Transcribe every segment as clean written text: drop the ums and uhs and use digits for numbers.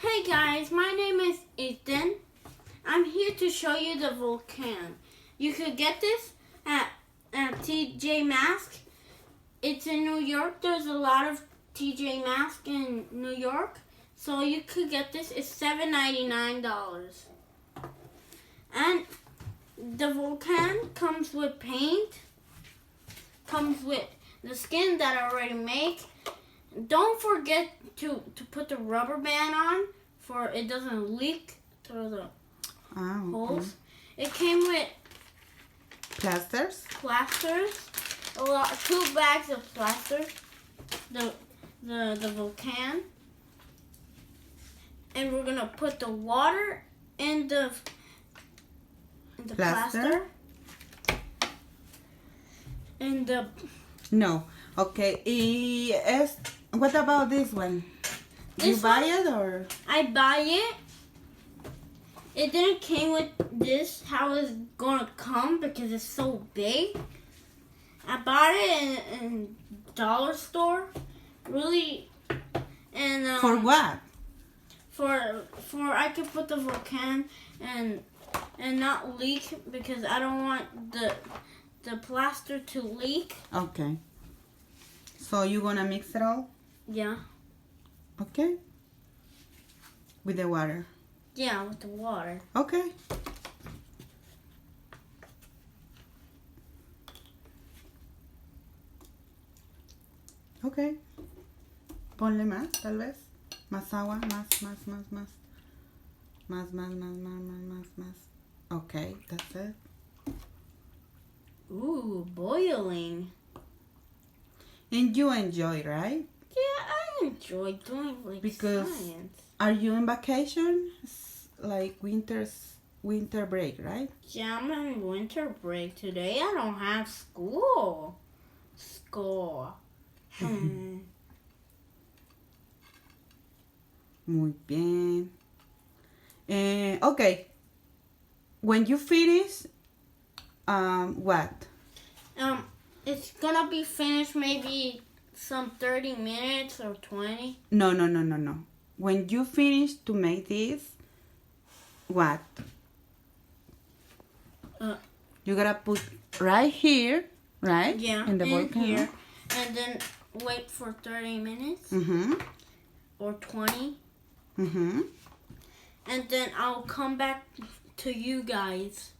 Hey guys, my name is Ethan. I'm here to show you the Volcano. You could get this at TJ Maxx. It's in New York. There's a lot of TJ Maxx in New York. So you could get this. It's $7.99. And the Volcano comes with paint. Comes with the skin that I already make. Don't forget to put the rubber band on for it doesn't leak through the holes. It came with plasters, 2 bags of plasters, the Volcano, and we're gonna put the water in the plaster. And the no. Okay. What about this one? You buy it or? I buy it. It didn't came with this how it's gonna come because it's so big. I bought it in dollar store. Really, and for what? For I could put the Volcano and not leak because I don't want the plaster to leak. Okay. So you gonna mix it all? Yeah. Okay. With the water? Yeah, with the water. Okay. Okay. Ponle más, tal vez. Más agua, más. Más. Okay, that's it. Ooh, boiling. And you enjoy, right? Yeah, I enjoy doing because science. Are you in vacation? Like winter break, right? Yeah, I'm on winter break today. I don't have school. Muy bien. Okay. When you finish, what? It's gonna be finished maybe some 30 minutes or 20. No. When you finish to make this, what? You gotta put right here, right? Yeah, in the Volcano. Here, and then wait for 30 minutes or 20. And then I'll come back to you guys.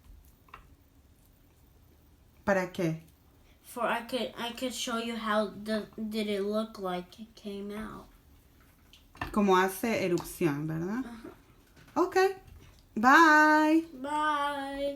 ¿Para qué? For I could show you how did it look like it came out. Como hace erupción, ¿verdad? Okay. Bye. Bye.